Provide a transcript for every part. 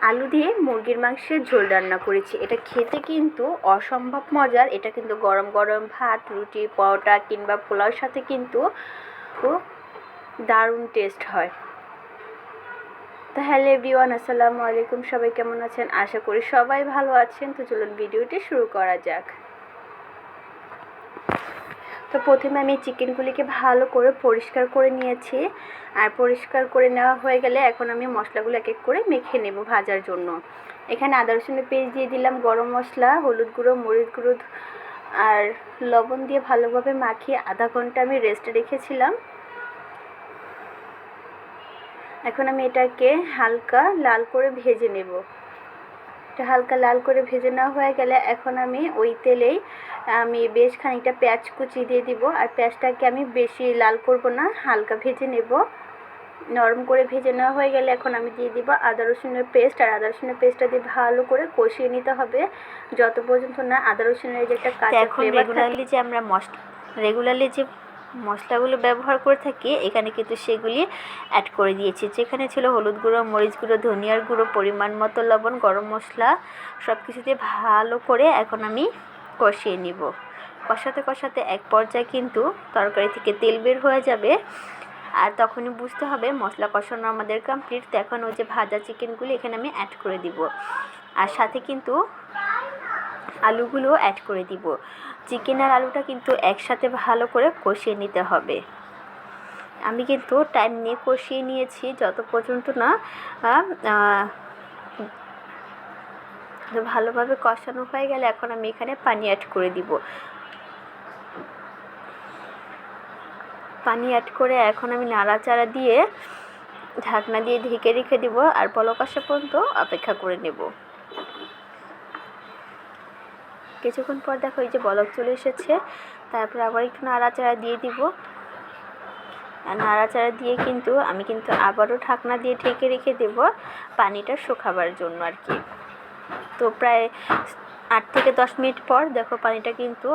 আলু দিয়ে মুরগির মাংসের ঝোল রান্না করেছি। এটা খেতে কিন্তু অসম্ভব মজার। এটা কিন্তু গরম গরম ভাত, রুটি, পরোটা কিংবা পোলাওর সাথে কিন্তু খুব দারুণ টেস্ট হয়। তো হ্যালো এভরিওয়ান, আসসালামু আলাইকুম। সবাই কেমন আছেন? আশা করি সবাই ভালো আছেন। তো চলুন ভিডিওটি শুরু করা যাক। তো প্রথমে আমি চিকেনগুলিকে ভালো করে পরিষ্কার করে নিয়েছি। আর পরিষ্কার করে নেওয়া হয়ে গেলে এখন আমি মশলাগুলো এক এক করে মেখে নেব ভাজার জন্য। এখানে আদা রসুনের পেস্ট দিয়ে দিলাম, গরম মশলা, হলুদ গুঁড়ো, মরিচ গুঁড়ো আর লবণ দিয়ে ভালোভাবে মাখিয়ে আধা ঘন্টা আমি রেস্টে রেখেছিলাম। এখন আমি এটাকে হালকা লাল করে ভেজে নেব। এটা হালকা লাল করে ভেজে নেওয়া হয়ে গেলে এখন আমি ওই তেলেই বেশ খানিকটা পেঁয়াজ কুচি দিয়ে দিব। আর পেঁয়াজটাকে আমি বেশি লাল করব না, হালকা ভেজে নেব। নরম করে ভেজে নেওয়া হয়ে গেলে এখন আমি দিয়ে দিব আদা রসুনের পেস্ট। আর আদা রসুনের পেস্টটা দিয়ে ভালো করে কষিয়ে নিতে হবে যত পর্যন্ত না আদা রসুনের যে একটা কাঁচা ফ্লেভার থাকে। আমরা রেগুলারলি যে মশলাগুলো ব্যবহার করে থাকি এখানে কিন্তু সেগুলি অ্যাড করে দিয়েছি। যেখানে ছিল হলুদ গুঁড়ো, মরিচ গুঁড়ো, ধনিয়ার গুঁড়ো, পরিমাণ মতো লবণ, গরম মশলা, সব কিছু দিয়ে ভালো করে এখন আমি কষিয়ে নিব। কষাতে কষাতে এক পর্যায়ে কিন্তু তরকারি থেকে তেল বের হয়ে যাবে। আর তখনই বুঝতে হবে মশলা কষানো আমাদের কমপ্লিট। তো এখন ওই যে ভাজা চিকেনগুলি এখানে আমি অ্যাড করে দিব। আর সাথে কিন্তু আলুগুলো অ্যাড করে দিব। চিকেন আর আলুটা কিন্তু একসাথে ভালো করে কষিয়ে নিতে হবে। আমি কিন্তু টাইম নিয়ে কষিয়ে নিয়েছি যত পর্যন্ত না ভালোভাবে কষানো হয়ে গেলে এখন আমি এখানে পানি অ্যাড করে দিব। পানি অ্যাড করে এখন আমি নাড়াচাড়া দিয়ে ঢাকনা দিয়ে ঢেকে রেখে দিব। আর বলক আসা পর্যন্ত অপেক্ষা করে নেব। কিছুক্ষণ পর দেখো এই যে বলক চলে এসেছে। তারপর আবার একটু নাড়াচাড়া দিয়ে দিব। আর নাড়াচাড়া দিয়ে কিন্তু আমি আবারও ঢাকনা দিয়ে ঢেকে রেখে দেব পানিটা শুকাবার জন্য আর কি। তো প্রায় 8 থেকে 10 মিনিট পর দেখো পানিটা কিন্তু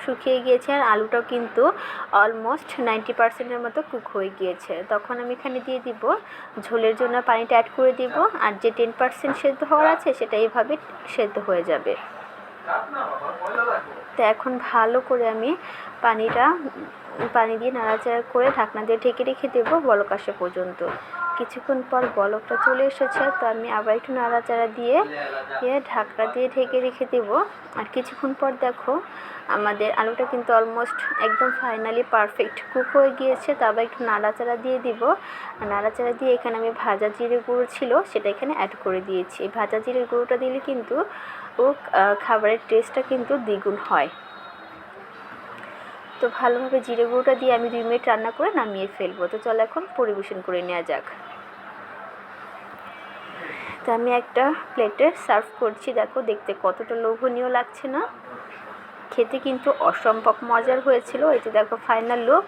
শুকিয়ে গিয়েছে। আর আলুটাও কিন্তু অলমোস্ট 90%-এর মতো কুক হয়ে গিয়েছে। তখন আমি এখানে দিয়ে দিব ঝোলের জন্য পানিটা অ্যাড করে দিব। আর যে 10% সেদ্ধ হওয়ার আছে সেটা এইভাবে সেদ্ধ হয়ে যাবে। তো এখন ভালো করে আমি পানি দিয়ে নাড়াচাড়া করে ঢাকনা দিয়ে ঢেকে রেখে দেবো বলক আসা পর্যন্ত। কিছুক্ষণ পর বলকটা চলে এসেছে। তো আমি আবার একটু নাড়াচাড়া দিয়ে ঢাকনা দিয়ে ঢেকে রেখে দেবো। আর কিছুক্ষণ পর দেখো আমাদের আলুটা কিন্তু অলমোস্ট একদম ফাইনালি পারফেক্ট কুক হয়ে গিয়েছে। তো আবার একটু নাড়াচাড়া দিয়ে দিব। আর নাড়াচাড়া দিয়ে এখানে আমি ভাজা জিরে গুঁড়ো ছিল সেটা এখানে অ্যাড করে দিয়েছি। ভাজা জিরে গুঁড়োটা দিলে কিন্তু খাবারের টেস্টটা কিন্তু দ্বিগুণ হয়। তো ভালোভাবে জিরে গুঁড়োটা দিয়ে আমি 2 মিনিট রান্না করে নামিয়ে ফেলবো। তো চলো এখন পরিবেশন করে নেওয়া যাক। তো আমি একটা প্লেটে সার্ভ করছি। দেখো দেখতে কতটা লোভনীয় লাগছে না? খেতে কিন্তু অসম্ভব মজার হয়েছিল। এই যে দেখো ফাইনাল লুক।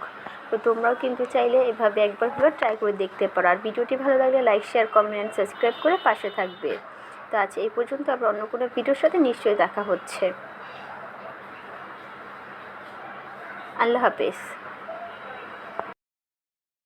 তো তোমরাও কিন্তু চাইলে এভাবে একবার ট্রাই করে দেখতে পারো। আর ভিডিওটি ভালো লাগলে লাইক, শেয়ার, কমেন্ট, সাবস্ক্রাইব করে পাশে থাকবে। তো আজ এই পর্যন্ত, আবার অন্য কোনো ভিডিওর সাথে নিশ্চয়ই দেখা হচ্ছে। আল্লাহ হাফেজ।